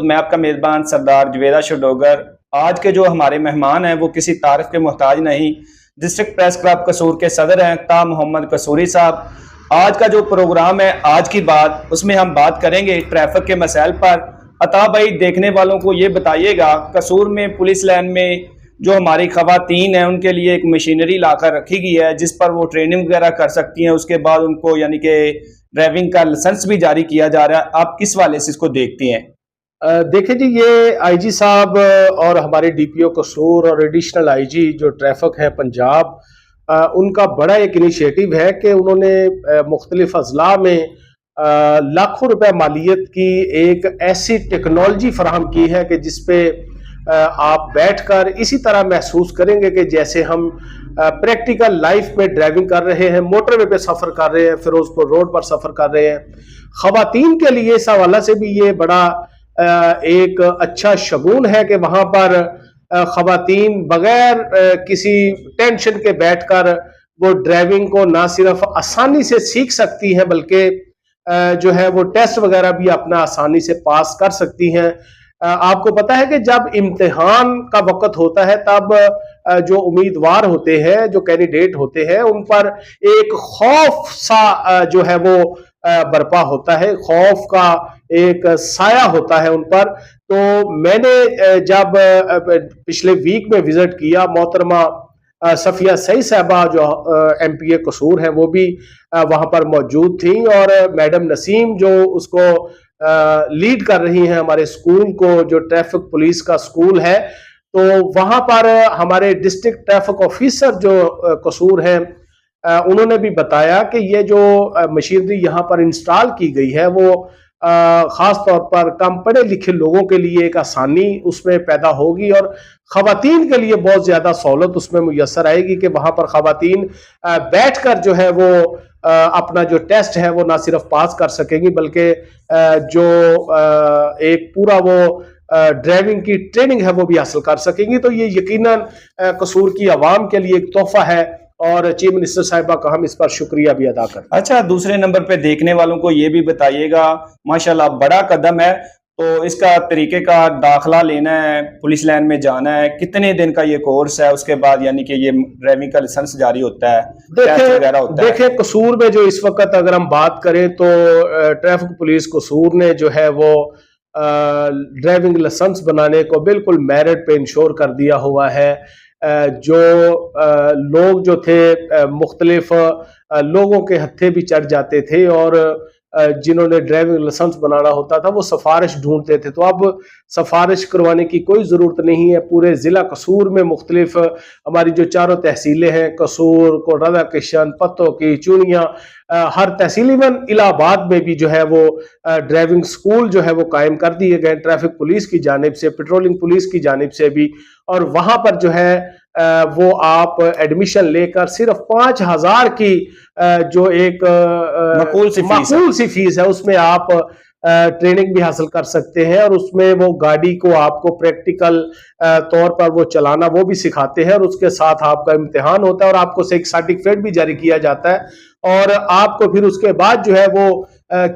میں آپ کا میزبان سردار جویدہ شڈوگر۔ آج کے جو ہمارے مہمان ہیں وہ کسی تعارف کے محتاج نہیں، ڈسٹرکٹ پریس کلب قصور کے صدر ہیں طاہر محمد قصوری صاحب۔ آج کا جو پروگرام ہے آج کی بات، اس میں ہم بات کریں گے ٹریفک کے مسائل پر۔ عطا بھائی، دیکھنے والوں کو یہ بتائیے گا، قصور میں پولیس لائن میں جو ہماری خواتین ہیں ان کے لیے ایک مشینری لا کر رکھی گئی ہے جس پر وہ ٹریننگ وغیرہ کر سکتی ہیں، اس کے بعد ان کو یعنی کہ ڈرائیونگ کا لائسنس بھی جاری کیا جا رہا ہے۔ آپ کس والے سے اس کو دیکھتی ہیں؟ دیکھیں جی، یہ آئی جی صاحب اور ہمارے ڈی پی او قصور اور ایڈیشنل آئی جی جو ٹریفک ہے پنجاب، ان کا بڑا ایک انیشیٹو ہے کہ انہوں نے مختلف اضلاع میں لاکھوں روپے مالیت کی ایک ایسی ٹیکنالوجی فراہم کی ہے کہ جس پہ آپ بیٹھ کر اسی طرح محسوس کریں گے کہ جیسے ہم پریکٹیکل لائف میں ڈرائیونگ کر رہے ہیں، موٹر وے پہ سفر کر رہے ہیں، فیروزپور روڈ پر سفر کر رہے ہیں۔ خواتین کے لیے اس حوالہ سے بھی یہ بڑا ایک اچھا شگون ہے کہ وہاں پر خواتین بغیر کسی ٹینشن کے بیٹھ کر وہ ڈرائیونگ کو نہ صرف آسانی سے سیکھ سکتی ہیں بلکہ جو ہے وہ ٹیسٹ وغیرہ بھی اپنا آسانی سے پاس کر سکتی ہیں۔ آپ کو پتا ہے کہ جب امتحان کا وقت ہوتا ہے تب جو امیدوار ہوتے ہیں، جو کینڈیڈیٹ ہوتے ہیں، ان پر ایک خوف سا جو ہے وہ برپا ہوتا ہے، خوف کا ایک سایہ ہوتا ہے ان پر۔ تو میں نے جب پچھلے ویک میں وزٹ کیا، محترمہ صفیہ سعید صاحبہ جو ایم پی اے قصور ہیں وہ بھی وہاں پر موجود تھیں، اور میڈم نسیم جو اس کو لیڈ کر رہی ہیں ہمارے اسکول کو، جو ٹریفک پولیس کا اسکول ہے۔ تو وہاں پر ہمارے ڈسٹرکٹ ٹریفک آفیسر جو قصور ہیں انہوں نے بھی بتایا کہ یہ جو مشینری یہاں پر انسٹال کی گئی ہے وہ خاص طور پر کم پڑھے لکھے لوگوں کے لیے ایک آسانی اس میں پیدا ہوگی، اور خواتین کے لیے بہت زیادہ سہولت اس میں میسر آئے گی کہ وہاں پر خواتین بیٹھ کر جو ہے وہ اپنا جو ٹیسٹ ہے وہ نہ صرف پاس کر سکیں گی بلکہ جو ایک پورا وہ ڈرائیونگ کی ٹریننگ ہے وہ بھی حاصل کر سکیں گی۔ تو یہ یقیناً قصور کی عوام کے لیے ایک تحفہ ہے، اور چیف منسٹر صاحبہ کا ہم اس پر شکریہ بھی ادا کرتے ہیں۔ اچھا، دوسرے نمبر پہ دیکھنے والوں کو یہ بھی بتائیے گا، ماشاءاللہ بڑا قدم ہے، تو اس کا طریقے کا داخلہ لینا ہے، پولیس لائن میں جانا ہے، کتنے دن کا یہ کورس ہے، اس کے بعد یعنی کہ یہ ڈرائیونگ کا لائسنس جاری ہوتا ہے، ٹیسٹ وغیرہ ہوتا ہے؟ دیکھیں قصور میں جو اس وقت اگر ہم بات کریں تو ٹریفک پولیس قصور نے جو ہے وہ ڈرائیونگ لائسنس بنانے کو بالکل میرٹ پہ انشور کر دیا ہوا ہے۔ جو لوگ جو تھے مختلف لوگوں کے ہتھے بھی چڑھ جاتے تھے، اور جنہوں نے ڈرائیونگ لائسنس بنانا ہوتا تھا وہ سفارش ڈھونڈتے تھے، تو اب سفارش کروانے کی کوئی ضرورت نہیں ہے۔ پورے ضلع قصور میں مختلف ہماری جو چاروں تحصیلیں ہیں، قصور، کوٹ رضا کشن، پتوں کی، چونیاں، ہر تحصیل ایون الہ آباد میں بھی جو ہے وہ ڈرائیونگ سکول جو ہے وہ قائم کر دیے گئے ٹریفک پولیس کی جانب سے، پیٹرولنگ پولیس کی جانب سے بھی، اور وہاں پر جو ہے وہ آپ ایڈمیشن لے کر صرف 5,000 کی جو ایک معقول سی فیس ہے اس میں آپ ٹریننگ بھی حاصل کر سکتے ہیں، اور اس میں وہ گاڑی کو آپ کو پریکٹیکل طور پر وہ چلانا وہ بھی سکھاتے ہیں، اور اس کے ساتھ آپ کا امتحان ہوتا ہے اور آپ کو ایک سرٹیفکیٹ بھی جاری کیا جاتا ہے، اور آپ کو پھر اس کے بعد جو ہے وہ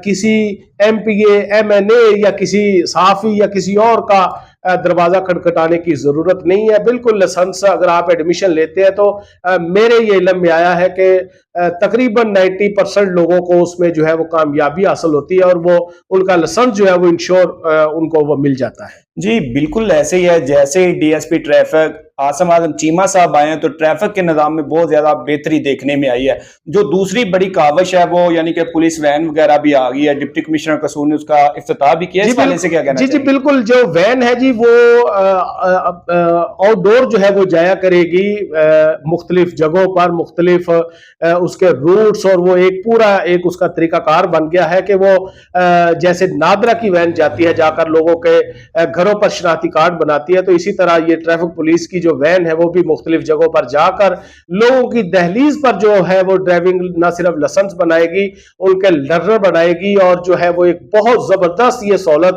کسی ایم پی اے، ایم این اے یا کسی صحافی یا کسی اور کا دروازہ کھٹکھٹانے کی ضرورت نہیں ہے۔ بالکل لائسنس اگر آپ ایڈمیشن لیتے ہیں تو میرے یہ علم میں آیا ہے کہ تقریباً 90% لوگوں کو اس میں جو ہے وہ کامیابی حاصل ہوتی ہے، اور وہ ان کا لائسنس جو ہے وہ انشور ان کو وہ مل جاتا ہے۔ جی بالکل ایسے ہی ہے، جیسے ہی D S P traffic Asim Azam Cheema sahib آئے ہیں تو ٹریفک کے نظام میں بہت زیادہ بہتری دیکھنے میں آئی ہے۔ جو دوسری بڑی کاوش ہے وہ یعنی کہ پولیس وین وغیرہ بھی آ گئی ہے، ڈپٹی کمشنر قصور نے اس کا افتتاح بھی کیا، اس حوالے سے کیا کہنا جی بالکل، جو وین ہے جی وہ آؤٹ ڈور جو ہے وہ جایا کرے گی مختلف جگہوں پر، مختلف اس کے روٹس، اور وہ ایک پورا ایک اس کا طریقہ کار بن گیا ہے کہ وہ جیسے نادرا کی وین جاتی ہے جا کر لوگوں کے گھروں پر شناختی کارڈ بناتی ہے، تو اسی طرح یہ ٹریفک پولیس کی جو وین ہے وہ بھی مختلف جگہوں پر جا کر لوگوں کی دہلیز پر جو ہے وہ ڈرائیونگ نہ صرف لائسنس بنائے گی، ان کے لرنر بنائے گی، اور جو ہے وہ ایک بہت زبردست یہ سہولت